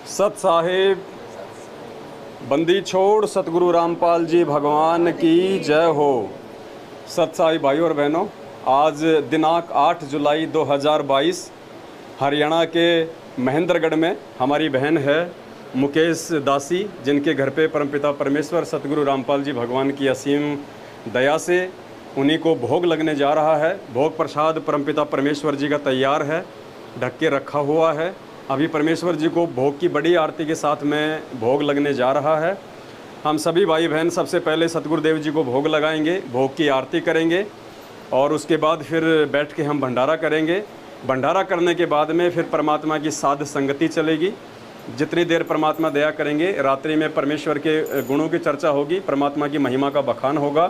सत साहिब बंदी छोड़ सतगुरु रामपाल जी भगवान की जय हो। सत साहिब भाइयों और बहनों, आज दिनांक 8 जुलाई 2022 हरियाणा के महेंद्रगढ़ में हमारी बहन है मुकेश दासी, जिनके घर पे परमपिता परमेश्वर सतगुरु रामपाल जी भगवान की असीम दया से उन्हीं को भोग लगने जा रहा है। भोग प्रसाद परमपिता परमेश्वर जी का तैयार है, ढक के रखा हुआ है। अभी परमेश्वर जी को भोग की बड़ी आरती के साथ में भोग लगने जा रहा है। हम सभी भाई बहन सबसे पहले सतगुरुदेव जी को भोग लगाएंगे, भोग की आरती करेंगे और उसके बाद फिर बैठ के हम भंडारा करेंगे। भंडारा करने के बाद में फिर परमात्मा की साध संगति चलेगी। जितनी देर परमात्मा दया करेंगे, रात्रि में परमेश्वर के गुणों की चर्चा होगी, परमात्मा की महिमा का बखान होगा।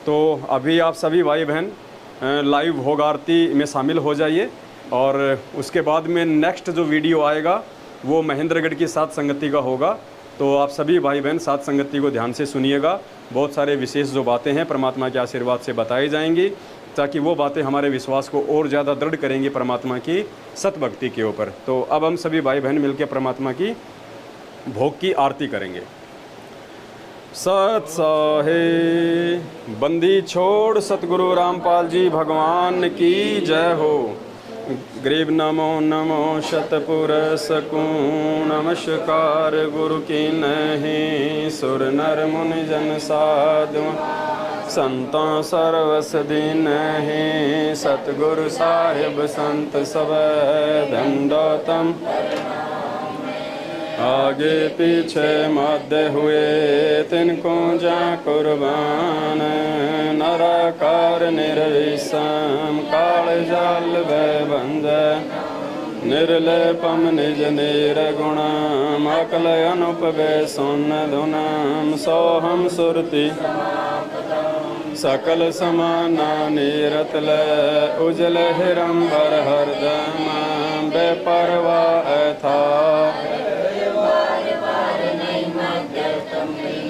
तो अभी आप सभी भाई बहन लाइव भोग आरती में शामिल हो जाइए और उसके बाद में नेक्स्ट जो वीडियो आएगा वो महेंद्रगढ़ की साध संगति का होगा। तो आप सभी भाई बहन साध संगति को ध्यान से सुनिएगा। बहुत सारे विशेष जो बातें हैं परमात्मा के आशीर्वाद से बताई जाएंगी, ताकि वो बातें हमारे विश्वास को और ज़्यादा दृढ़ करेंगी परमात्मा की सतभक्ति के ऊपर। तो अब हम सभी भाई बहन मिलकर परमात्मा की भोग की आरती करेंगे। सत साहिब बंदी छोड़ सतगुरु रामपाल जी भगवान की जय हो। गरीब नमो नमो शतपुर सकूं, नमस्कार गुरु की नहीं, सुर नर मुनि जन साधु संतों सर्वस दीन है। सतगुरु साहिब संत सब दंडोतम, आगे पीछे मध्य हुए तिनको जा कुर्बान। नराकार निर्विषम काल जाल भय बंध, निर्लेपम निज निर्गुणम अकल अनुपवे सोन धुनम। सोहम सुरति सकल समाना नीरतल, उजल हिरंबर हरदम बेपरवा था।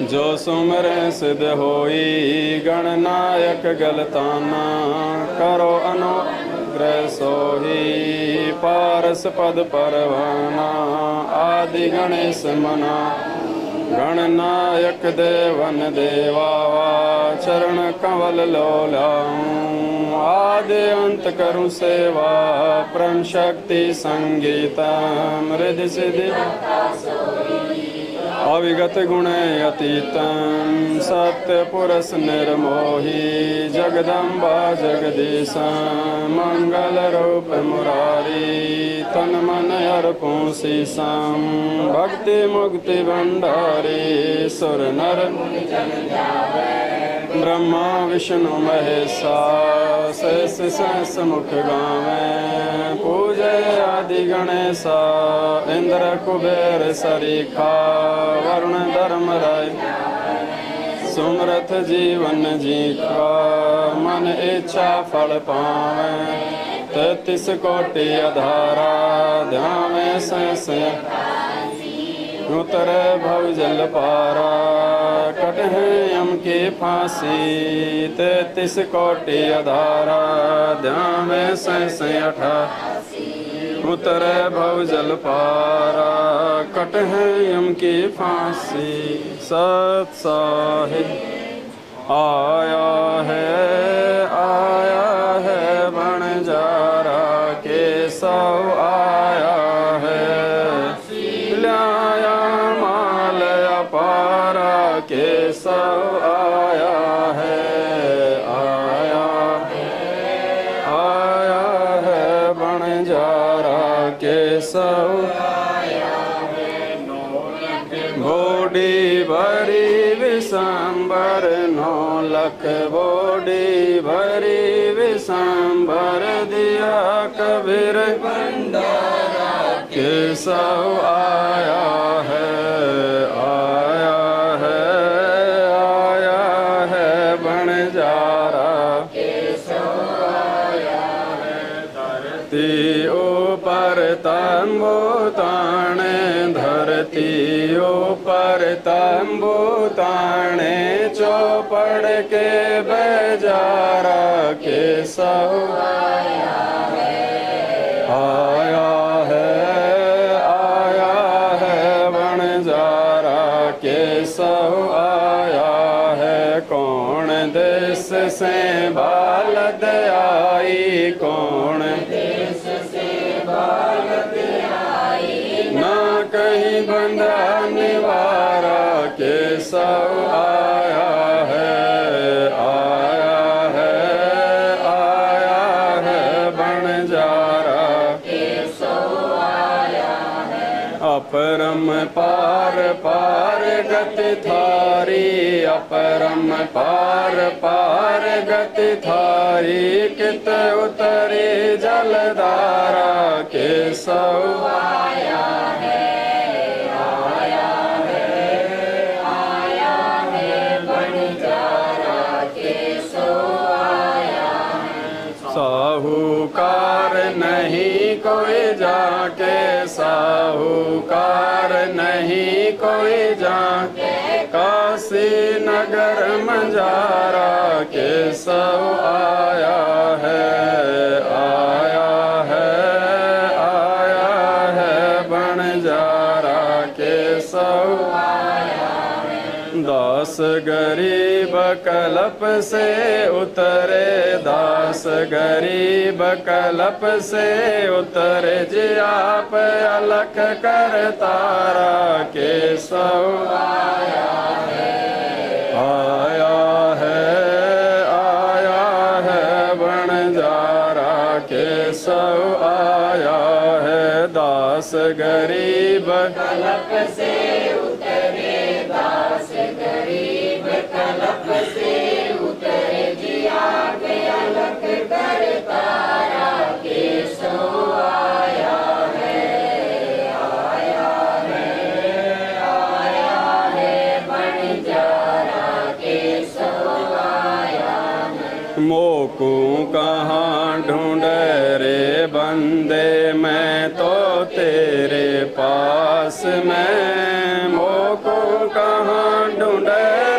जो सुमरे सिद्ध होई गणनायक गलताना, करो अनुग्रह सोही पारस पद परवाना। आदि गणेश मना गणनायक देवन देवावा, चरण कंवल लोलाऊं। आदि अंत करूं सेवा परम शक्ति संगीतम। रिद्धि सिद्धि अविगत गुण अतीतम, सत्य पुरुष निर्मोही जगदम्बा जगदीश। मंगल रूप मुरारी तन मन अर्पूं शीशम। भक्ति मुक्ति भंडारी सुर नर ब्रह्मा विष्णु महेशा, शेष सहस मुख गावें। पूजय आदि गणेशा इंद्र कुबेर सरीखा, वरुण धर्म राय सुमरथ जीवन जीका। मन इच्छा फल पावे 33 कोटि अधारा, ध्यान से उतरे भव जल पारा। कटहे यम की फांसी 33 कोटि अधारा, ध्यान से 88 उतरे भव जल पारा। कटहे यम की फांसी। सत साहिब आया है बणजारा के सब आया है। लाया माल अपारा के सब आया है बणजारा के सब। बोडी भरी विशंबर 9 लख, बोडी भरी विशंबर दिया कबीर भंडारा के सब आया है बणजारा के सब आया है। धरती ऊपर तंबू ताने, धरती ऊपर तंबू ताने, चौपड़ के बेजारा के सब आया है से बालद आई, कौन देश से बालद आई, ना कहीं बंधा निवारा, केशव आया है, आया है, आया है बंजारा, केशव आया है। अपरम पार पार गति थारी, अपरम पार पार गति थारी, कित उतरी जलधारा, केशव आया है, आया है, आया है बंजारा, केशव आया है। साहूकार नहीं कोई जाके, साहूकार नहीं कोई जाके, काशी नगर मंजारा, केशव आया है, आया है, आया है बंजारा, केशव आया है। दास गरीब कलप से उतरे, दास गरीब कलप से उतरे, जी आप अलख कर तारा, केशव आया है, आया है, आया है बंजारा, केशव आया है। दास गरीब कलप से उतरे, दास गरीब कलप से उतरे, जिया पे अलख कर तारा, केशव आया है, आया है, आया है बंजारा, केशव आया है। मोकू कहाँ ढूंढ रे बंदे, मैं तो तेरे पास में, मोकू कहाँ ढूंढ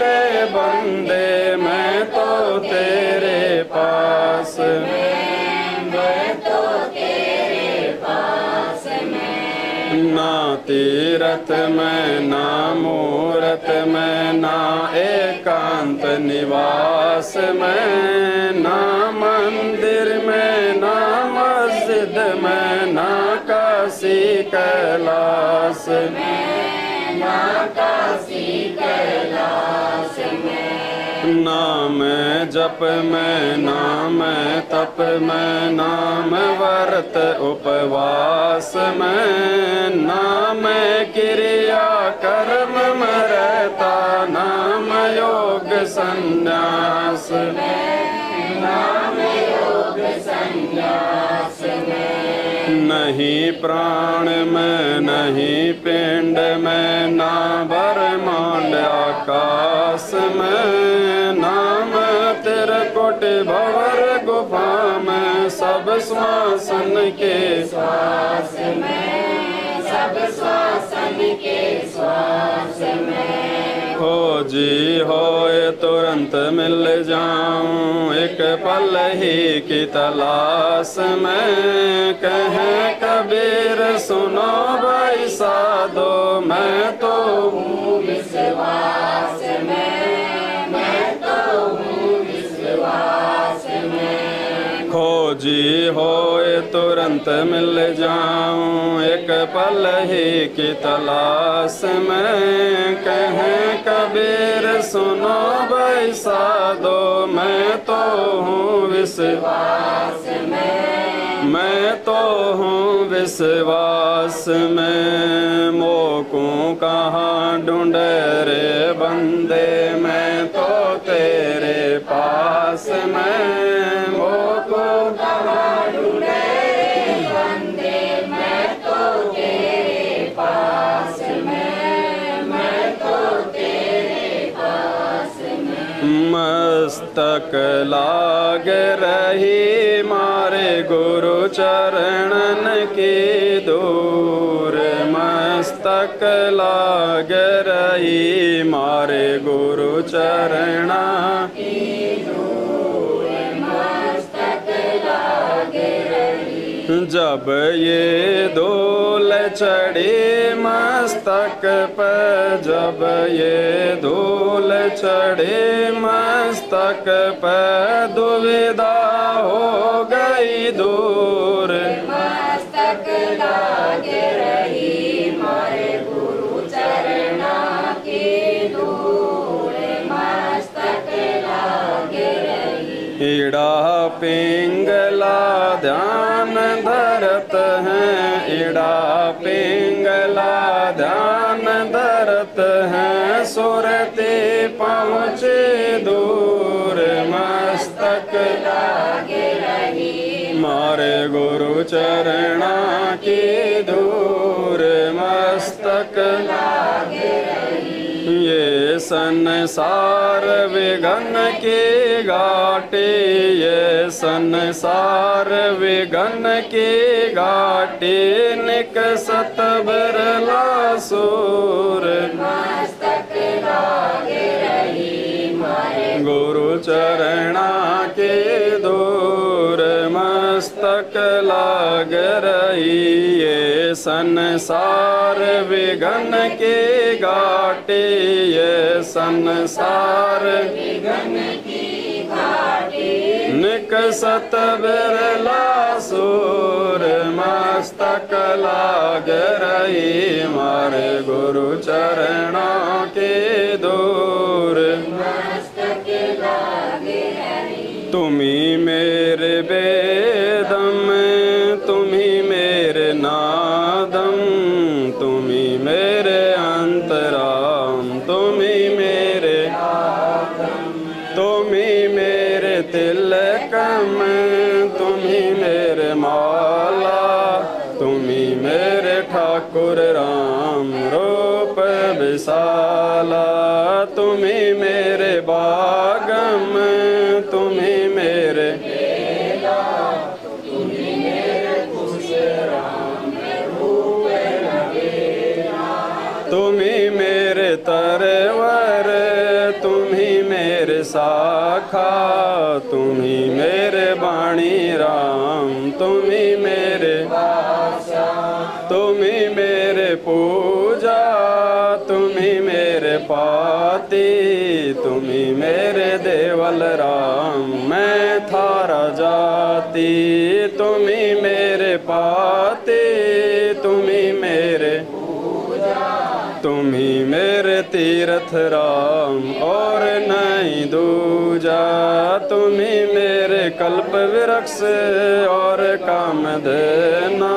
रे बंदे, मैं तो तेरे पास में, मैं तो तेरे पास में। ना तीरथ में ना मूरत में, ना एकांत निवास में, ना मंदिर में ना मस्जिद में, ना काशी कैलाश में, ना काशी कैलाश में। नाम जप में, नाम तप में, नाम व्रत उपवास में, नाम क्रिया कर्म में रहता, नाम योग संन्यास में, नाम योग संन्यास में। नहीं प्राण में नहीं पिंड में, ना ब्रह्मांड आकाश में, नाम त्रिकुट भंवर गुफा में, सब श्वासन के श्वास में, सब श्वासन के श्वास में। खोजी होए तुरंत मिल जाऊं, एक पल ही की तलाश में, कहे कबीर सुनो भाई साधो, मैं तो हूँ विश्वास में, मैं तो हूँ विश्वास में। खोजी होए तुरंत मिल जाऊं, एक पल ही की तलाश में, कहे कबीर सुनो भाई साधो, मैं तो हूँ विश्वास में, मैं तो हूँ विश्वास में। मोकू कहाँ ढूंढ रे बंदे, मैं तो तेरे पास में, मोकू कहाँ ढूंढे बंदे, मैं तो तेरे पास में, मैं तो तेरे पास में। मस्तक लाग रही मारे गुरु चरणन की दूर, मस्तक लाग रही मारे गुरु चरणा की दूर, मस्तक लाग रही। जब ये धूल चढ़ी मस्तक पर, जब ये धूल चढ़ी मस्तक मस्तक पे दुविधा हो गई दूर। मस्तक लागे रही मारे गुरु चरणा की धूल। मस्तक लागे रही। ईड़ा पिंगला ध्यान धरत हैं, ईड़ा पिंगला ध्यान धरत हैं, सुरते पहुँचे दूर। मस्तक लागे रही मारे गुरु चरणा की धूर। मस्तक लागे रही। ये संसार विघन के घाटे, ये संसार विघन के घाटे, निकसत बिरला सूर। मस्तक लागे रही मारे गुरु चरणा के दूर। मस्तक लाग रही ये संसार विघन के घाटे, ये संसार विघन की घाटी। निकसत बिरला सूर। मस्तक लाग रही मारे गुरु चरणा के दूर। मस्तक लागे रही। तुम्ही मेरे वेदम, तुम्ही मेरे नादम, तुम्ही मेरे अंतराम, तुम्ही मेरे तुम्ही मेरे तिलकम, तुम्ही मेरे माला, तुम्ही मेरे ठाकुर राम रूप विशाला। तुम्ही मेरे बागम, तुम्ही मेरे तुम्ही मेरे तरवर, तुम्ही मेरे शाखा, तुम्ही मेरे बाणी राम, तुम्ही मेरे तुम्ही मेरे पूजा, तुम्ही मेरे पाती, तुम्ही मेरे देवल राम, मैं थारा जाति। तुम्ही मेरे पाती, तुम्ही मेरे तुम्ही मेरे तीर्थ राम और नहीं दूजा। तुम्ही मेरे कल्प वृक्ष और काम देना,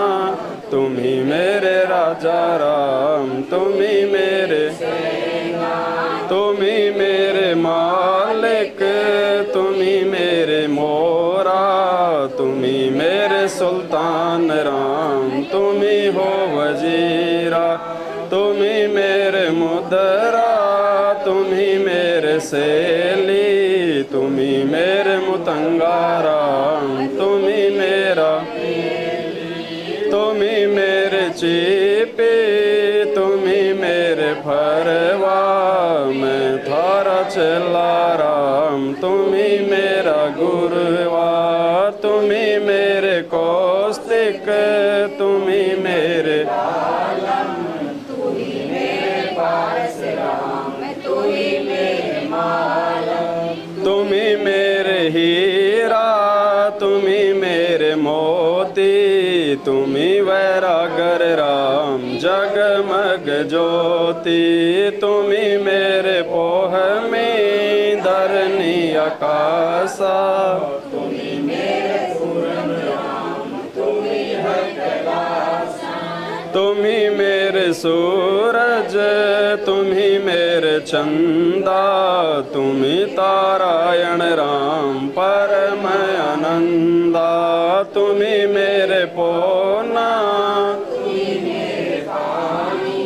तुम्ही मेरे राजा राम, तुम्ही मेरे मालिक, तुम्ही मेरे मोरा, तुम्ही मेरे सुल्तान राम, तुम्ही हो वजीरा। तुम्ही मेरे मुदरा, तुम्ही मेरे सेली, तुम्ही मेरे मुतंगा राम, तुम्ही मेरे चीपे, तुम्ही मेरे फरवा, मैं थारा चला राम, तुम्ही मेरा गुरुवा। तुम्ही मेरे कौस्तिक, तुम्ही मेरे तुम्ही मेरे हीरा, तुम्ही मेरे मोती, तुम्ही वैरागर राम जगमग ज्योति। तुम्ही मेरे पोह में धरनी आकाशा, तुम्ही मेरे पूरन राम, तुम्ही है कैलासा। तुम्ही मेरे सूरज, तुम्ही मेरे चंदा, तुम्ही तारायण राम परम आनंदा। तुम्ही मेरे पोना, तुम्ही मेरे पानी,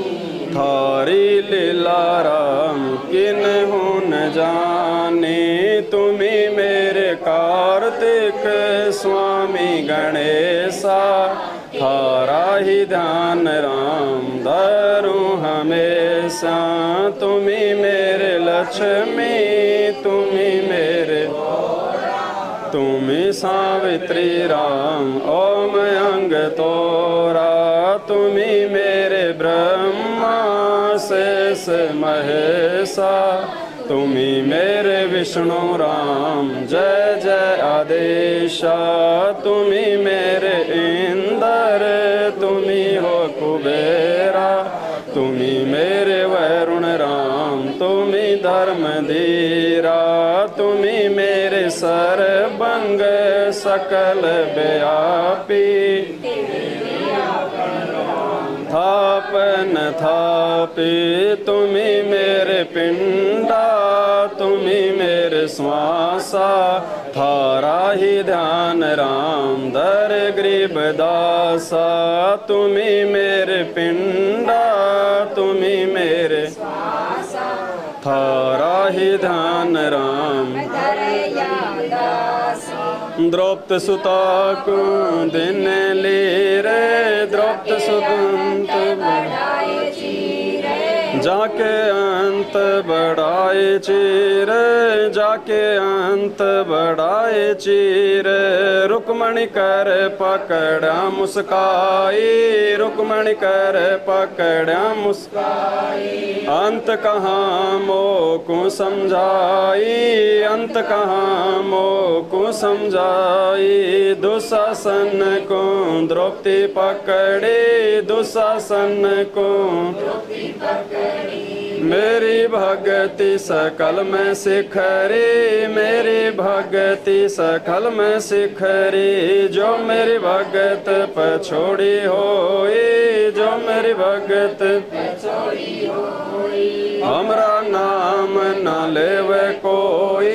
थारी लीला राम किन्हु न जाने। तुम्ही मेरे कार्तिक स्वामी गणेशा, थारा ही ध्यान राम धरूं हमेशा। तुम्ही मेरे लक्ष्मी, तुम्ही मेरे तुम्ही सावित्री राम ओम अंग तोरा। तुम्ही मेरे ब्रह्मा शेष महेशा, तुम्ही मेरे विष्णु राम। जय जय आदेशा तुम्ही मेरे इंद्र, तुम्ही हो कुबेरा, तुम्ही मेरे वरुण राम, तुम्ही धर्म धीरा, तुम्ही मेरे सर्वंग सकल व्यापी। थापन थापी तुम्ही मेरे पिंडा, तुम्ही मेरे श्वासा, थारा ही ध्यान राम धर गरीब दासा। तुम्ही मेरे पिंडा, तुम्ही मेरे थारा ही ध्यान राम। द्रौपद सुता को दिन ले रे, द्रौपद सुतंत बढ़ाए चीरे, जाके अंत बढ़ाए चीरे, जाके अंत बढ़ाए चीरे। रुक्मणी कर पकड़ा मुस्काई, रुक्मणी कर पकड़ा मुस्काई। अंत कहाँ मोको समझाई, अंत कहाँ मोको समझाई। दुशासन को द्रौपदी पकड़ी, दुशासन को मेरी भगति सकल में सिखरी, मेरी भगति सकल में सिखरी। जो मेरी भगत पछोड़ी होई, जो मेरी भगत पछोड़ी होई। हमरा नाम न लेवे कोई,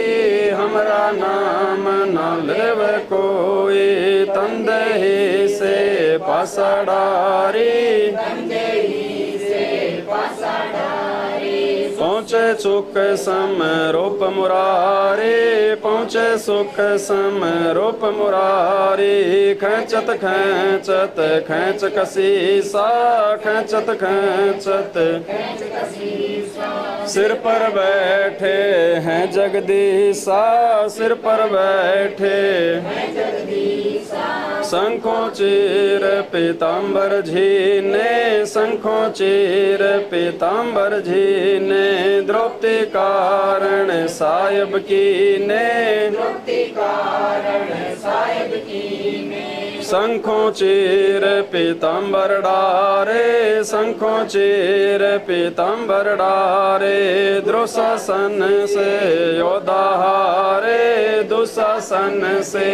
हमरा नाम न लेवे कोई। तंदही से पसडारी, पहुँचे सुख सम रूप मुरारी, पहुँचे सुख सम रूप मुरारी। खेचत खेचत खेच कसीसा, खेचत खेचत सिर पर बैठे हैं जगदीशा, सिर पर बैठे शंखों चीर पीताम्बर झीने, शंखों चीर पीताम्बर झीने। द्रौपदी कारण साहिब कीने, द्रौपदी कारण साहिब कीने। शंखों चीर पीताम्बर डारे, शंखों चीर पीताम्बर डारे। दुशासन से योद्धा हारे, दुशासन से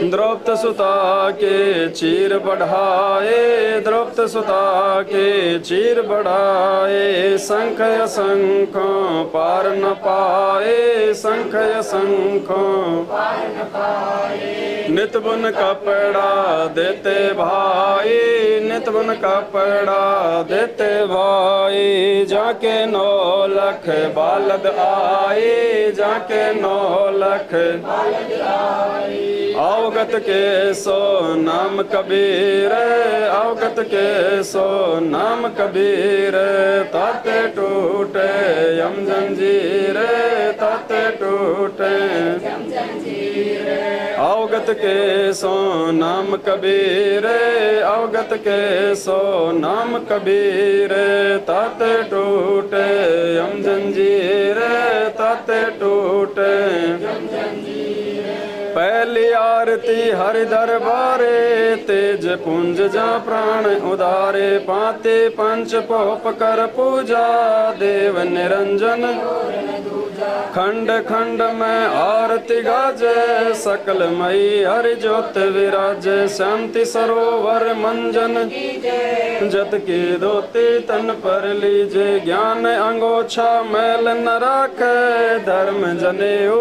द्रौपद सुता के चीर बढ़ाए, द्रौपद सुता के चीर बढ़ाए। शंख शंखों पार न पाए, शंख शंखों पार न पाए। नित बुन कपड़ा देते भाई, नित बुन कपड़ा देते भाई। जाके 9 लाख बालद आए, जाके 9 लाख बालद आए। अवगत के सो नाम कबीर, अवगत के सो नाम कबीर। ताते टूटे यम जंजीर, ताते टूटे यम जंजीर। अवगत के सो नाम कबीर, अवगत के सो नाम कबीर। ताते टूटे यम जंजीर, ताते टूटे यम जंजीर। पहली आरती हरि दरबारे, तेज पुंज जा प्राण उदारे। पाते पंच पोप कर पूजा, देव निरंजन खंड खंड में आरती गाजे। सकल मई हरि ज्योत विराजे, शांति सरोवर मंजन जत की धोती तन पर लीजे। ज्ञान अंगोछा मैल न राखे, धर्म जनेऊ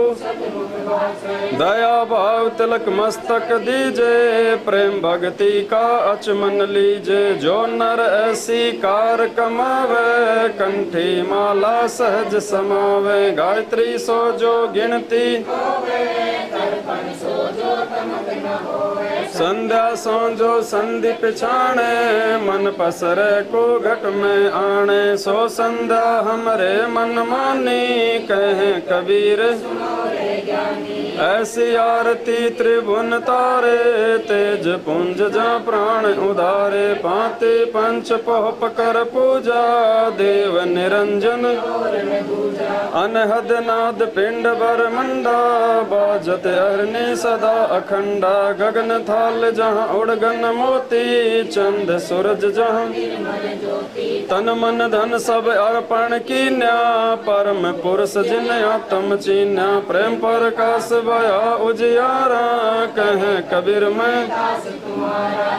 दया भाव तिलक मस्तक दीजे। प्रेम भक्ति का अचमन लीजे। जो नर ऐसी कार कमावे, कंठी माला सहज समावे। गायत्री सो जो गिनती, संध्या सो जो संधि पिछाणे। मन पसरे को घट में आणे, सो संध्या हमरे मन मानी। कहे कबीर ऐसी आरती त्रिभुवन तारे, तेज पुंज जा प्राण उदारे, पाते पंच पहप कर पूजा, देव निरंजन अनहद नाद पिंड बर मंडा, बाजत अरने सदा अखंडा, गगन थाल जहाँ उड़गन मोती, चंद सूरज जहाँ तन मन धन सब अर्पण कीन्या, परम पुरुष जिन आत्म चीन्या, प्रेम प्रकाश भया उजियारा, कहे कबीर मैं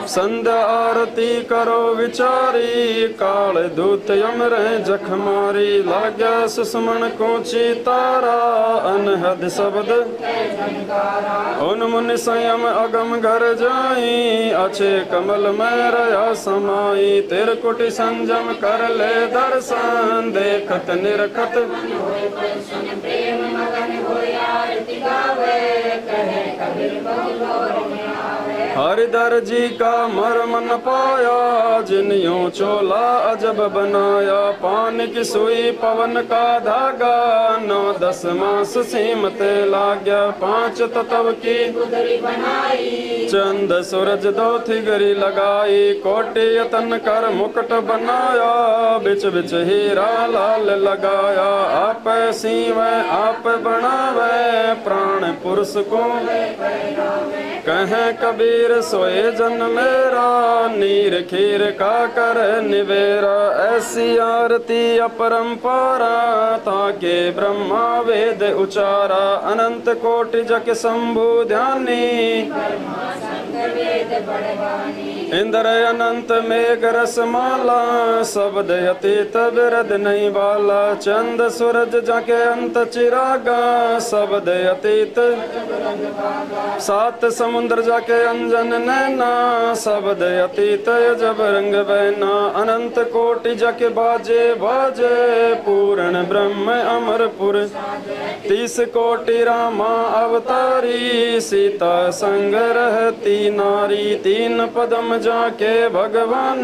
संध्या आरती करो विचारी, काल दूत यम रहे जख मारी, लाग्या सुषमन को चितारा, अनहद शब्द उन मुनि संयम अगम घर जाई, अच्छे कमल में रया समाई, तेर कोटि संजम कर ले दर्शन, देखत निरखत हरिदर जी का मर्म न पाया, जिन यूं चोला अजब बनाया, पान की सुई पवन का धागा, 9-10 मास सीमत लाग्या, 5 तत्व की चंद सूरज 2 थिगरी लगाई, कोटि यतन कर मुकुट बनाया, बिच बिच हीरा लाल लगाया, आप सीवे आप बनावे, प्राण पुरुष को कहे कबीर सोए जन मेरा, नीर खीर का कर निवेरा, ऐसी आरती अपरंपारा, ताके ब्रह्मा वेद उचारा, अनंत कोटि जग शंभु ध्यानी, इंद्र अनंत मेघ रसमाला, शब्द अतीत बिरद नहीं बाला, चंद सूरज जाके अंत चिरागा, शब्द अतीत 7 समुद्र जाके अंजन नैना, शब्द अतीत जब रंग बहना, अनंत कोटि जाके बाजे बाजे, पूर्ण ब्रह्म अमरपुर, 30 कोटि रामा अवतारी, सीता संग रहती नारी, 3 पदम जाके भगवान,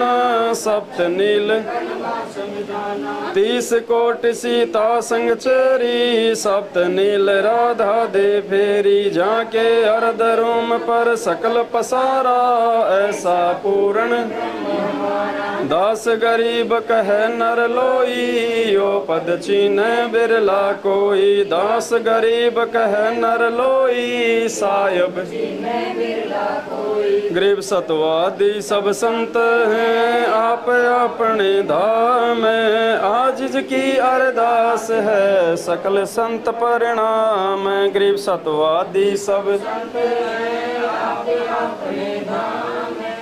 सप्त नील 30 कोटि सीता संग चेरी, सप्त नील राधा दे फेरी, जाके अर्ध रोम पर सकल पसारा, ऐसा पूर्ण दास गरीब कहे नर लोई, यो पद चीने बिरला कोई, दास गरीब कहे नर लोई, सायब गरीब सतवादी सब संत हैं, आप अपने धाम में, आजिज की अरदास है, सकल संत परिणाम, गरीब सतवादी सब संत हैं, आप अपने धाम में,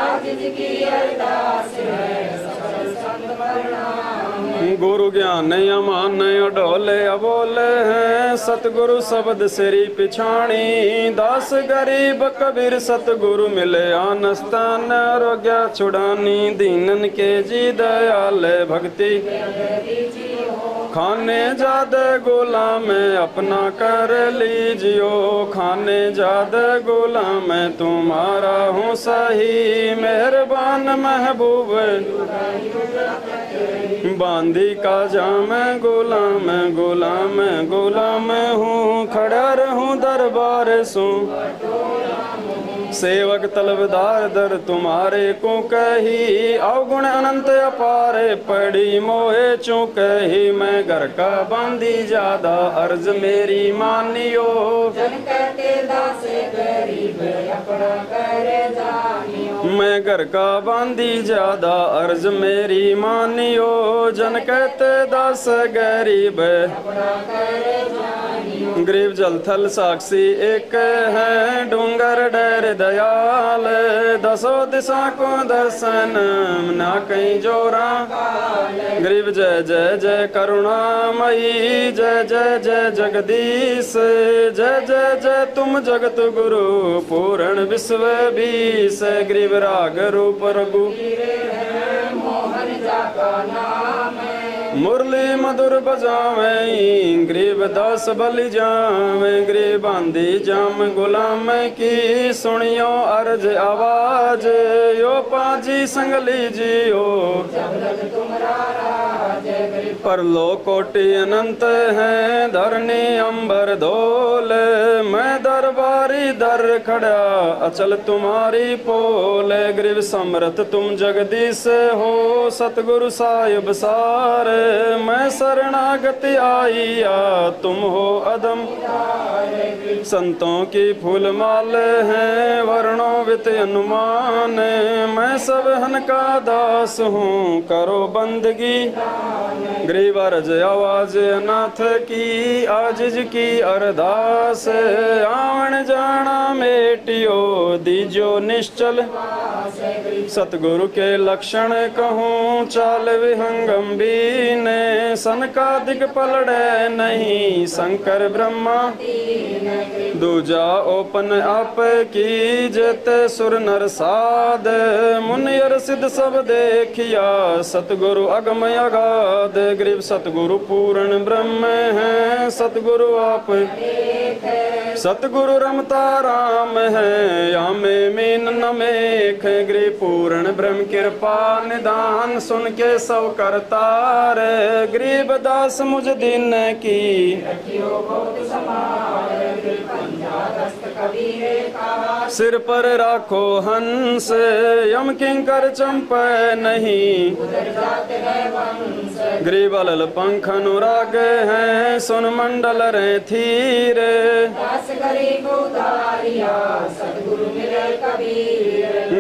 आजिज की अरदास है, सकल संत परिणाम, गुरु ज्ञान अमान डोले अबोले हैं, सतगुरु शब्द सिरी पिछाणी, दास गरीब कबीर सतगुरु मिले आनस्तान, आरोग्य छुड़ानी, दीनन के जी दयाल भक्ति, खाने जादे गुलाम अपना कर लीजियो, खाने जादे गुलाम तुम्हारा हूँ सही, मेहरबान महबूब बांदी का जाम, गुलाम गुलाम गुलाम हूँ, खड़ा रहूँ दरबार सू, सेवक तलबदार दर तुम्हारे को कही, अवगुण अनंत अपारे पड़ी मोहे चूकही, मैं घर का बांधी ज्यादा अर्ज मेरी मानियो, जन कहते दास गरीब अपना करे जानियो, मैं घर का बांधी ज्यादा अर्ज मेरी मानियो, जन कहते दास गरीब अपना करे जानियो, गरीब जल थल साक्षी एक है, डूंगर डर दयाल, 10 दिशा को दर्शन ना कहीं जोरा, गरीब जय जय जय करुणामयी, जय जय जय जगदीश, जय जय जय तुम जगत गुरु पूर्ण विश्व बीस, गरीब राग रूप रघु मोहन जाका नाम, मुरली मधुर बजावें ग्रीब दास बलि जावें ग्रीब बांधी जाम गुलाम की सुनियो अर्ज आवाज यो पाजी संगली जियो परलो कोटि अनंत है धरनी अंबर धोल मैं दरबारी दर खड़ा अचल तुम्हारी पोल ग्रीव समरथ तुम जगदीश हो सतगुरु साहिब सारे मैं शरणागति आईया तुम हो अदम संतों की फूल माल हैं वर्णों वित अनुमान मैं सब हन का दास हूँ करो बंदगी ग्रीव अर्ज आवाज अनाथ की आजिज की अरदास आवन जाना मेटियो दीजो निश्चल सतगुरु के लक्षण कहूँ चाल विहंगम बीने सनकादिक पलड़े नहीं शंकर ब्रह्मा दूजा ओपन आप की जेते सुर नर साध मुनियर सिद्ध सब देखिया सतगुरु अगम अगाध ग्रीव सतगुरु पूर्ण ब्रह्म है सतगुरु आप सतगुरु रमता राम है यामे मीन नमेख ग्रीव पूर्ण ब्रह्म कृपा निदान सुन के सब करतार गरीब दास मुझ दिन की सिर पर राखो हंस यम किंकर चंपे नहीं ग्रीब अलल पंख अनुराग हैं सुन मंडल रे थीरे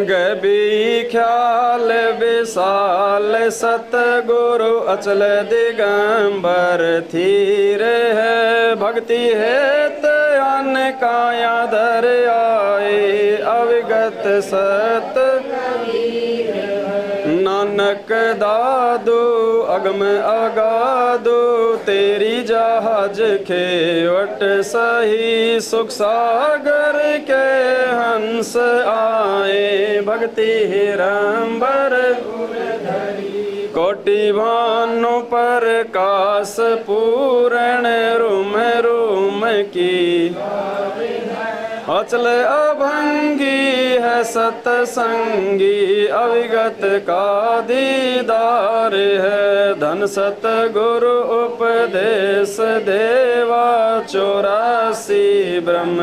गबी ख्याल विशाल सतगुरु अचल दिगंबर थीरे है भक्ति है अन काया धर आए अविगत सत नानक दादू अगम अगादू तेरी जहाज खेवट सही सुख सागर के हंस आए भक्ति हिरंबर कोटि भानु पर कास पूर्ण रूम रूम की अचल अभंगी है सतसंगी अविगत का दीदार है धन सतगुरु उपदेश देवा 84 ब्रह्म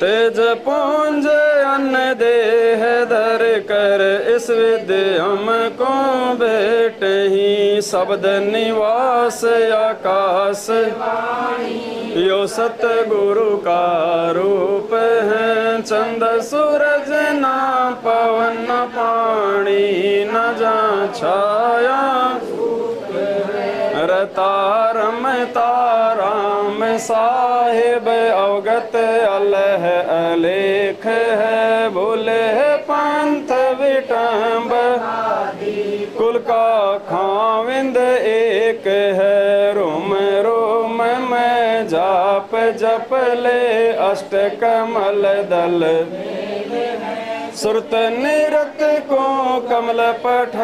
तेज पुंज अन्न देह धर कर इस विद्य हमको भेट ही शब्द निवास आकाश यो सतगुरु का रूप है चंद सूरज ना पवन न पानी न जा छाया तारम ताराम साहिब अवगत अलह अलेख है बोले पंथ विटम्ब कुल का खाविंद एक है रोम रोम में जाप जप ले अष्ट कमल दल सुरत निरत को कमल पठ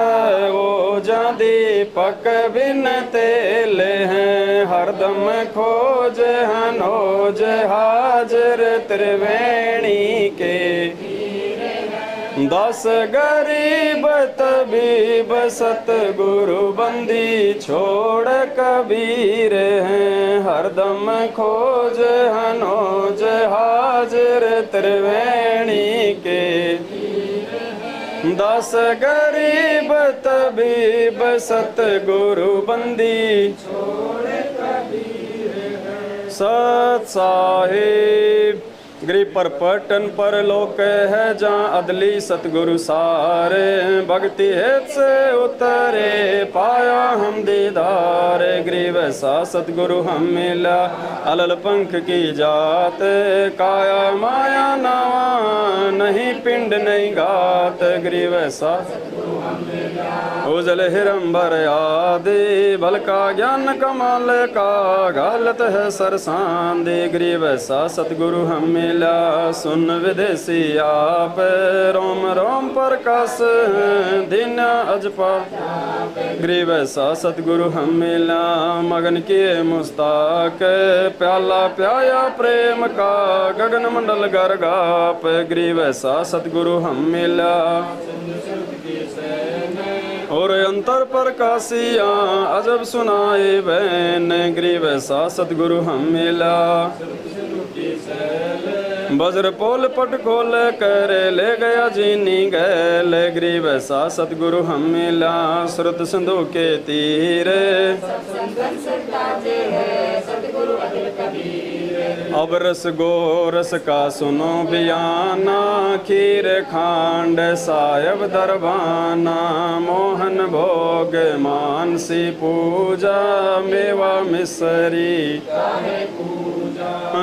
वो जा दीपक बिन तेल हैं हरदम खोज हनोज हाजिर त्रिवेणी के 10 गरीब तबीब सतगुरु बंदी छोड़ कबीर हैं हरदम खोज हनोज हाजिर त्रिवेणी के 10 गरीब तबीब सतगुरु बंदी छोड़ कबीर हैं सत साहिब गरीब पर पटन पर लोक है जहाँ अदली सतगुरु सारे भक्ति हित से उतरे पाया हम दीदार गरीब ऐसा सतगुरु हम मिला अलल पंख की जात काया माया नवा नहीं पिंड नहीं गात गरीब ऐसा उजल हिरंबर आदि बल का ज्ञान कमाल का गालत है सरसांदे गरीब ऐसा सतगुरु हम मिला मिला सुन विदेशी आप रोम रोम प्रकाश दिन अजपा ग्रीव सा सतगुरु हम मिला मगन किए मुस्ताक प्याला प्याया प्रेम का गगन मंडल गर्गाप ग्रीव सा सतगुरु हम मिला और अंतर प्रकाशिया अजब सुनाए बैन ग्रीव सा सतगुरु हम मिला वज्र पोल पट खोल कर ले गया जीनी गैल ग्रीव सा सतगुरु हम मिला श्रुत सिंधु के तीर अब रस गो रस का सुनो बियाना खीर खांड सायब दरबाना मोहन भोग मानसी पूजा मेवा मिसरी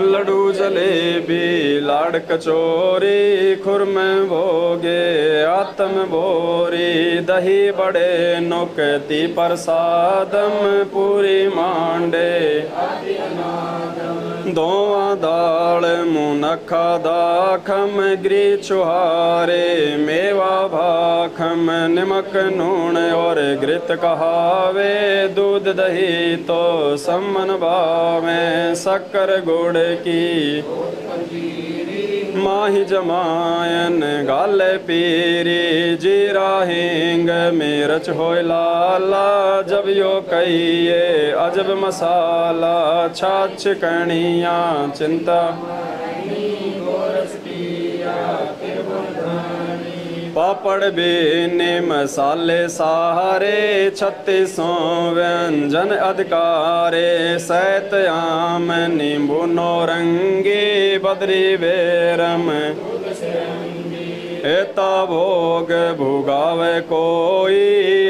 लड्डू जलेबी लाड़ कचोरी खुरम भोगे आत्म बोरी दही बड़े नुकती प्रसादम पूरी मांडे दोवा दाल मुनखा दाखम ग्री चुहारे मेवा भाखम निमक नून और घृत कहावे दूध दही तो सम्मन भावे शक्कर गुड़ की माही जमायन गाले पीरी जीरा हिंग मिर्च होय लाला जब यो कहिए अजब मसाला छाछ कणिया चिंता पापड़ बेने मसाले सहारे 3600 व्यंजन अधिकारे सैत आम नींबू नौरंगी बदरी बेरम एता भोग भुगावे कोई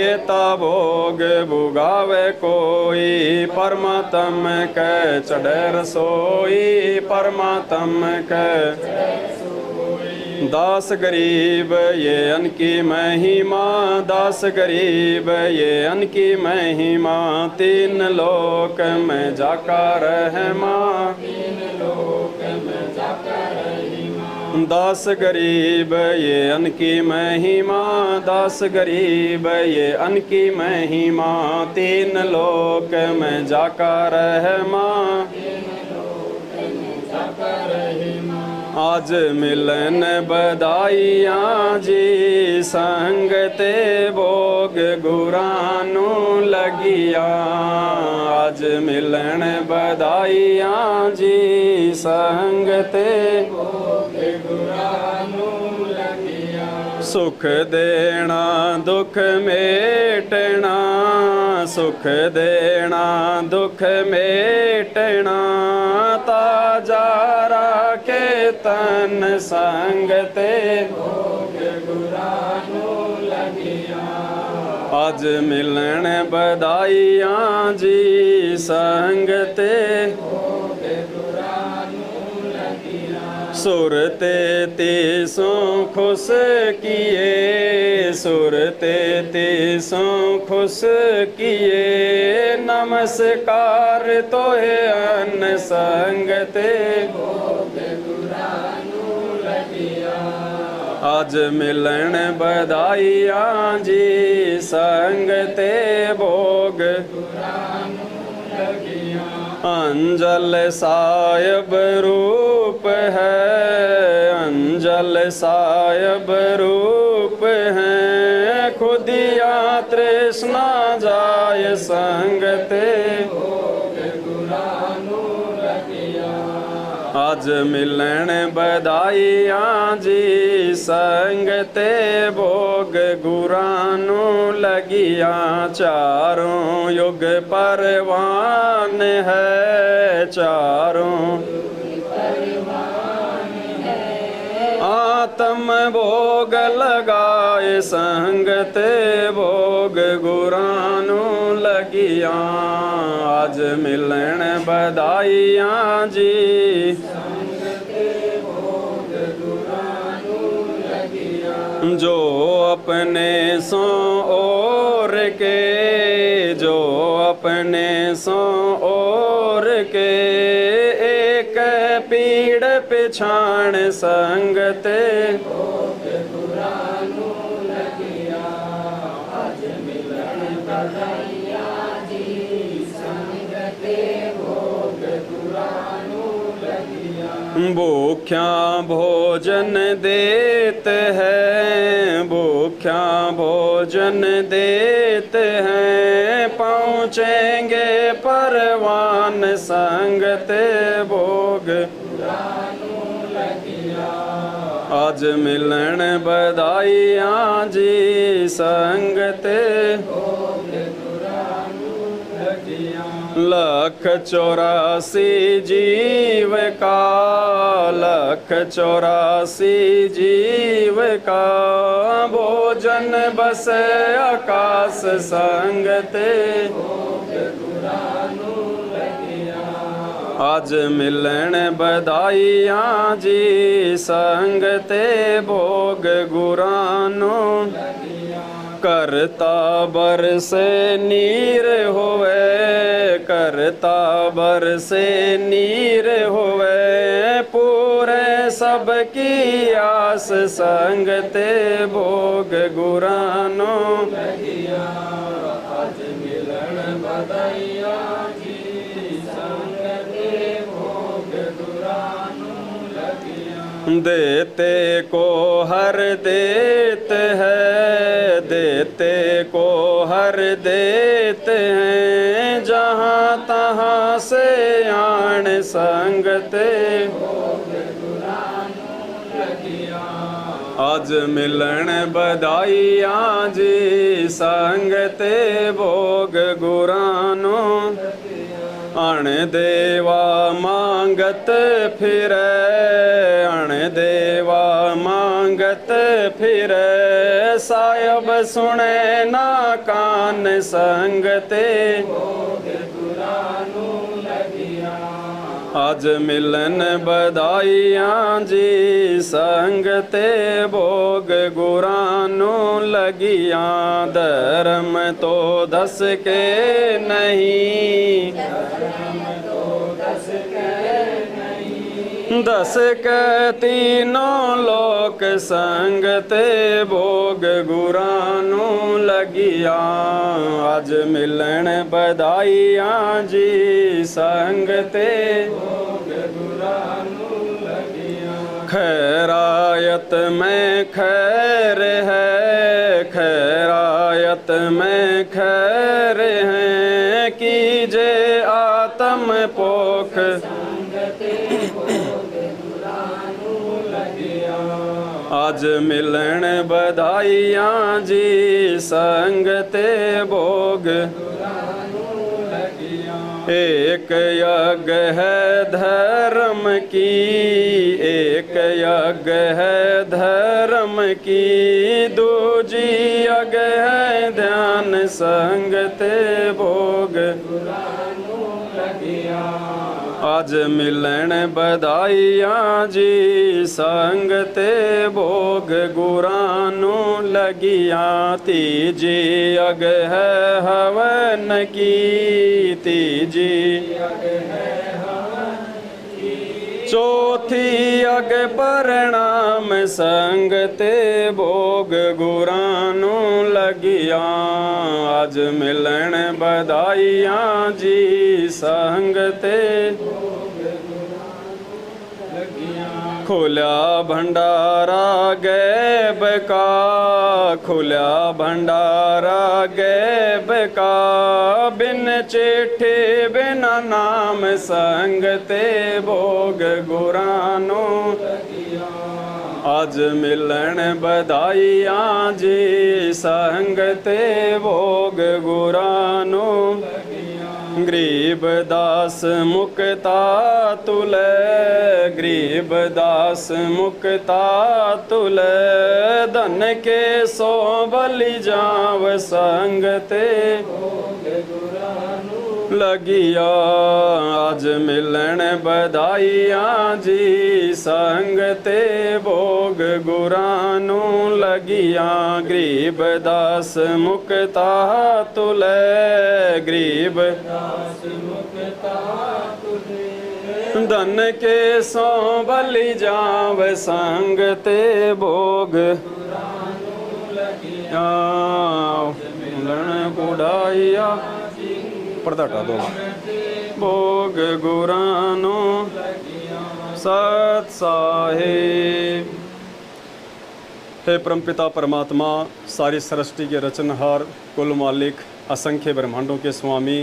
एता भोग भुगावे कोई परमात्म के चढ़े रसोई परमात्म के दास गरीब ये अन की महिमा दास गरीब ये अन की महिमा तीन लोक में जाका रहमा दास गरीब ये अन की महिमा दास गरीब ये अन की महिमा तीन लोक में जाका रहमा आज मिलन बधाइयाँ जी संगते भोग गुरानू लगिया आज मिलन बधाइयाँ जी संगते भोग गुरानू लगिया सुख देना दुख मेटना सुख देना दुख मेटना ताजा के तन संगते भोग गुरानू लगिया आज मिलन बधाइयाँ जी संगते भोग गुरानू लगिया सुरते तीसों खुश किए सुरते तीसों खुश किए नमस्कार तो है अन्न संगते आज मिलन बधाइयाँ जी संगते भोग अंजल सायब रूप है अंजल सायब रूप है खुदिया तृष्णा जाय संगते आज मिलन बधाइयाँ जी संगते भोग गुरानू लगिया चारों युग परवान है चारों आत्म भोग लगाए संगते भोग गुरानू लगिया आज मिलन बधाइयाँ जी जो अपने सो और के जो अपने सो और के एक पीड़ पे छाण संग ते भूख्या भोजन देते हैं, भूख्या भोजन देते हैं, पहुँचेंगे परवान संग ते भोग। आज मिलन बधाइयाँ जी संग ते लख 84 जीव का, लख 84 जीव का, भोजन बस आकाश संग ते आज मिलन बधाइयाँ जी संग ते भोग गुरानो। करता बरसे नीर होवे, करता बरसे नीर होवे, पूरे सबकी आस संग ते भोग गुरानो। आज मिलन बधाइयाँ जी संग ते भोग गुरानो लगिया। देते को हर देते है, देते को हर देते हैं, जहाँ तहाँ से आण संग ते आज मिलन बधाइयाँ जी संग ते भोग गुरानो। अण देवा मांगत फिरे, अण देवा मांगत फिरे, साहिब सुने ना कान संग ते आज मिलन बधाइयाँ जी संग ते भोग गुरानो लगिया। धर्म तो 10 के नहीं, 10 के तीनों लोक संग ते भोग गुरानो लगिया। आज मिलन बधाइयाँ जी संग ते भोग गुरानो लगिया। खैरायत में खैर है, खैरायत में खैर है, कीजे आत्म पोख आज मिलन बधाइयाँ जी संग ते भोग। एक यज्ञ है धर्म की, एक यज्ञ है धर्म की, दूजी यज्ञ है ध्यान संग ते भोग। आज मिलन बधाइयाँ जी संग ते भोग गुरानो लगिया। तीजी यज्ञ है हवन की, तीजी चौथी यज्ञ परिणाम संग ते भोग गुरानो लगिया। आज मिलन बधाइयाँ जी संग ते खुला भंडारा गैब का, खुला भंडारा गैब का, बिन चिट्ठी बिना नाम संग ते भोग गुरानो। आज मिलन बधाइयाँ जी संग ते भोग गुरानो। गरीब दास मुक्ता तुले, गरीब दास मुक्ता तुले, धन के सो बलि जाव संग ते लगिया। आज मिलन बधाइयाँ जी संग ते भोग गुरानो लगिया। गरीब दास मुक्ता तुले, गरीब दास मुक्ता तुले, धन के सो बलि जाव संग ते भोग कुड़ाइया पर्दा हटा दो भोग गुरानो सत साहिब। हे परमपिता परमात्मा, सारी सृष्टि के रचनहार, कुल मालिक, असंख्य ब्रह्मांडों के स्वामी,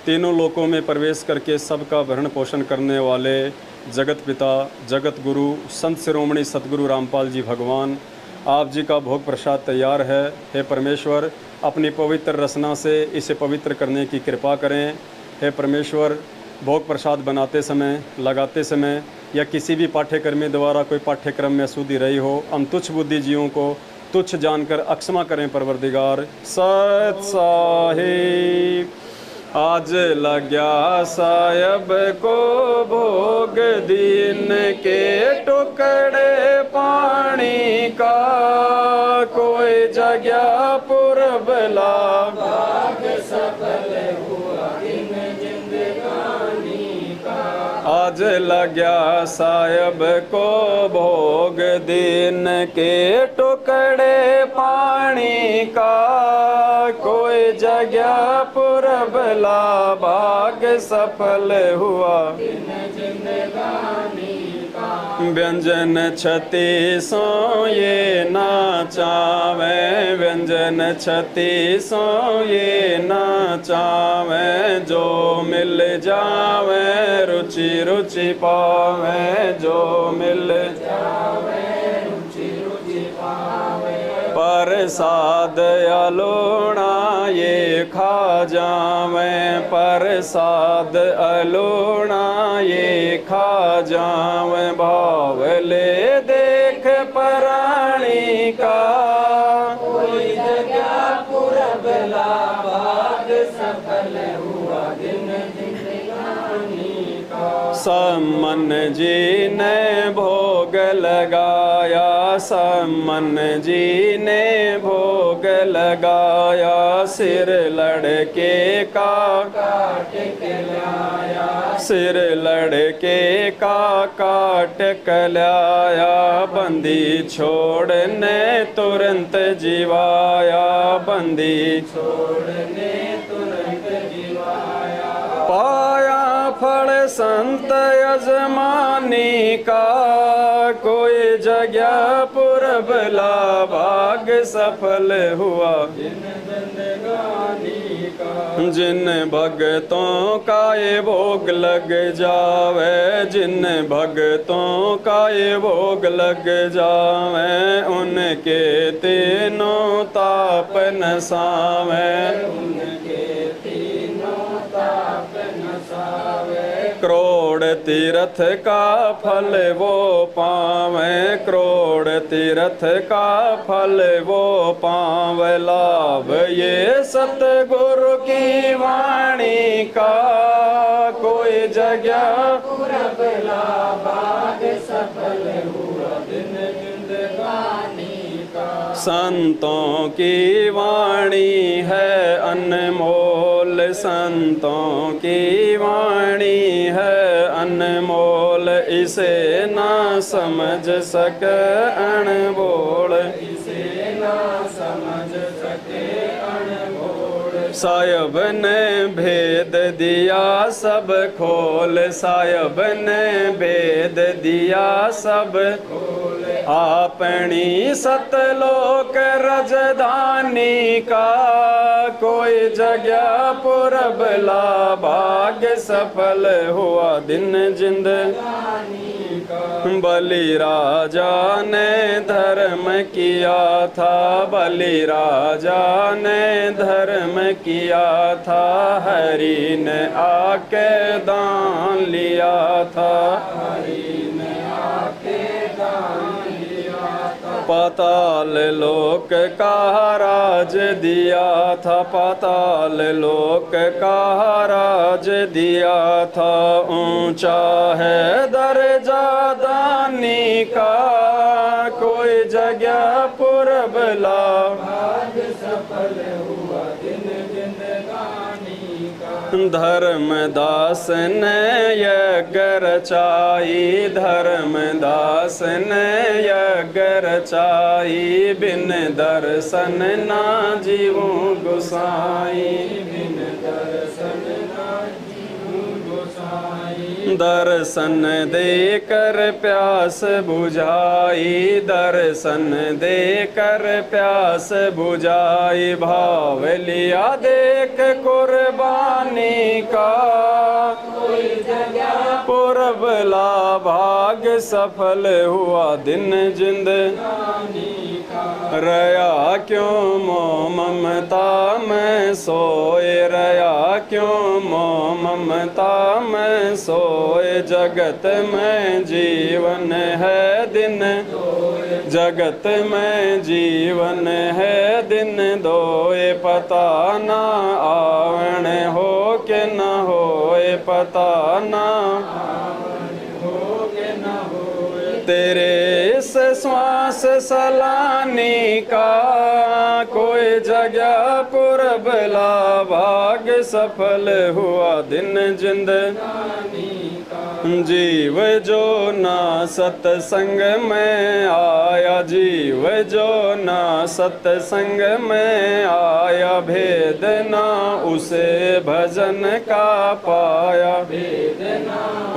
तीनों लोकों में प्रवेश करके सबका भरण पोषण करने वाले जगत पिता, जगत गुरु, संत शिरोमणि सतगुरु रामपाल जी भगवान, आप जी का भोग प्रसाद तैयार है। हे परमेश्वर, अपनी पवित्र रचना से इसे पवित्र करने की कृपा करें। हे परमेश्वर, भोग प्रसाद बनाते समय, लगाते समय या किसी भी पाठ्यक्रमी द्वारा कोई पाठ्यक्रम में अशुद्धि रही हो, हम तुच्छ बुद्धि जीवों को तुच्छ जानकर अक्षमा करें परवरदिगार। सत साहिब। आज लग्या साहब को भोग दिन के टुकड़े पानी का, कोई जगह पूरब लाभ सफल हुआ इन जिंदगानी का। आज लग्या साहब को भोग दिन के टुकड़े पानी का, कोई जगह पूरब भाग सफल हुआ व्यंजन छती सो ये नाचावे, व्यंजन छती सो ये नाचावे, जो मिल जावे रुचि रुचि पावे, जो मिल जावे रुचि रुचि पावे। प्रसाद अलोड़ा ये खा जावे, प्रसाद अलोड़ा ये खा जावे, भाव ले देख प्राणी का, कोई जगह पूरब लाभ सफल हुआ दिन जिंदगानी का। सम्मन जी ने भोग लगाया, सम्मन जी ने भोग लगाया, सिर लड़के का काट के लाया, सिर लड़के का काट के लाया, बंदी छोड़ने तुरंत जीवाया, बंदी छोड़ने तुरंत जीवाया। पाया फल संत यजमानी का, कोई जगह पूरब भाग सफल हुआ जिन भगतों का ये भोग लग जावे, जिन भगतों का ये भोग लग जावे, उनके तीनों ताप नसावे, उनके तीनों ताप नसावे। करोड़ तीर्थ का फल वो पावे, करोड़ तीर्थ का फल वो पावे, लाभ ये सतगुरु की वाणी का, कोई जगह पूरब लाभ सफल हुआ दिन जिंदगानी का। संतों की वाणी है अनमोल, संतों की वाणी है अनमोल, इसे ना समझ सक अनमोल, इसे ना समझ सके अनमोल। साहब ने भेद दिया सब खोल, साहब ने भेद दिया सब खोल, अपनी सतलोक रजधानी का, कोई जगह पूरब भाग सफल हुआ दिन जिंदगानी का। बलि राजा ने धर्म किया था, बलि राजा ने धर्म किया था, हरि ने आके दान लिया था, हरि ने आके दान लिया था। पाताल लोक का राज दिया था, पाताल लोक का राज दिया था, ऊंचा है दर्जा दानी का, कोई जगह पूरब लाभ सफल हुआ दिन जिंदगानी का। धर्मदास ने यज्ञ रचाई, धर्मदास ने यज्ञ रचाई, बिन दर्शन ना जीवूं गोसाई, बिन दर्शन ना जीवूं गोसाई। दर्शन दे कर प्यास बुझाई, दर्शन दे कर प्यास बुझाई, भाव लिया देख कुर्बानी का, पुरबला भाग सफल हुआ दिन जिंद रया क्यों मोह ममता में सोए, रया क्यों मोह ममता में सोए, जगत में जीवन है दिन, जगत में जीवन है दिन दोए, पता ना आवण हो के न होए, पता ना तेरे इस श्वास सलानी का, कोई जगह पुरबला भाग सफल हुआ दिन जिंद जीव जो ना सत्संग में आया, जीव जो ना सत्संग में आया, भेद ना उसे भजन का पाया,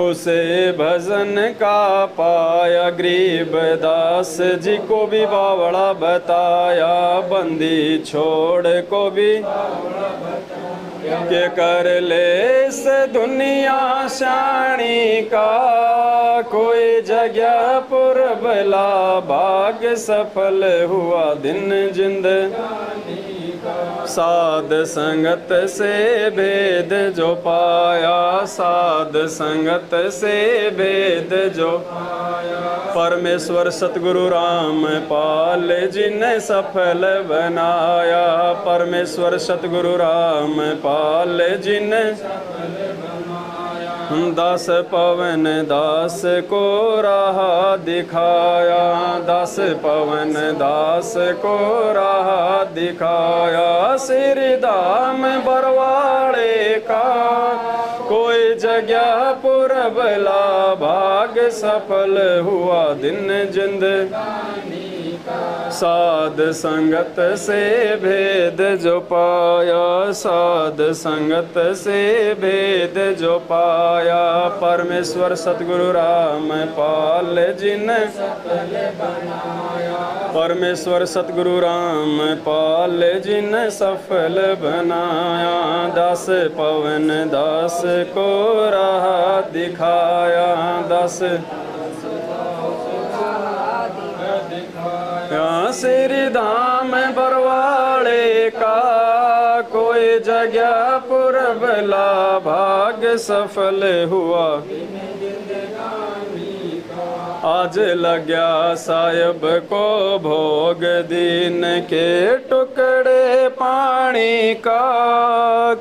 उसे भजन का पाया। गरीबदास जी को भी बावड़ा बताया, बंदी छोड़ को भी के कर ले इस दुनिया शानी का, कोई जगह पुरबला भाग सफल हुआ दिन जिंद साध संगत से भेद जो पाया, साध संगत से भेद जो पाया, परमेश्वर सतगुरु रामपाल जी ने सफल बनाया, परमेश्वर सतगुरु रामपाल जी ने दास पवन दास को राह दिखाया, दास पवन दास को राह दिखाया, श्री धाम बरवाड़े का कोई जगह पुरबला भाग सफल हुआ दिन जिंद साध संगत से भेद जो पाया, साध संगत से भेद जो पाया, परमेश्वर सतगुरु रामपाल जी ने परमेश्वर सतगुरु रामपाल जी ने सफल बनाया, दास पवन दास को राह दिखाया, दास श्री धाम बरवाड़े का कोई जगह पुरबला भाग सफल हुआ, आज लग्या साहिब को भोग दीन के टुकड़े पानी का,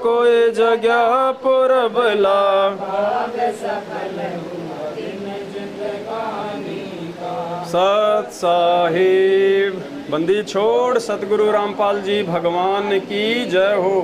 कोई जगह पुरबला सत साहिब। बंदी छोड़ सतगुरु रामपाल जी भगवान की जय हो।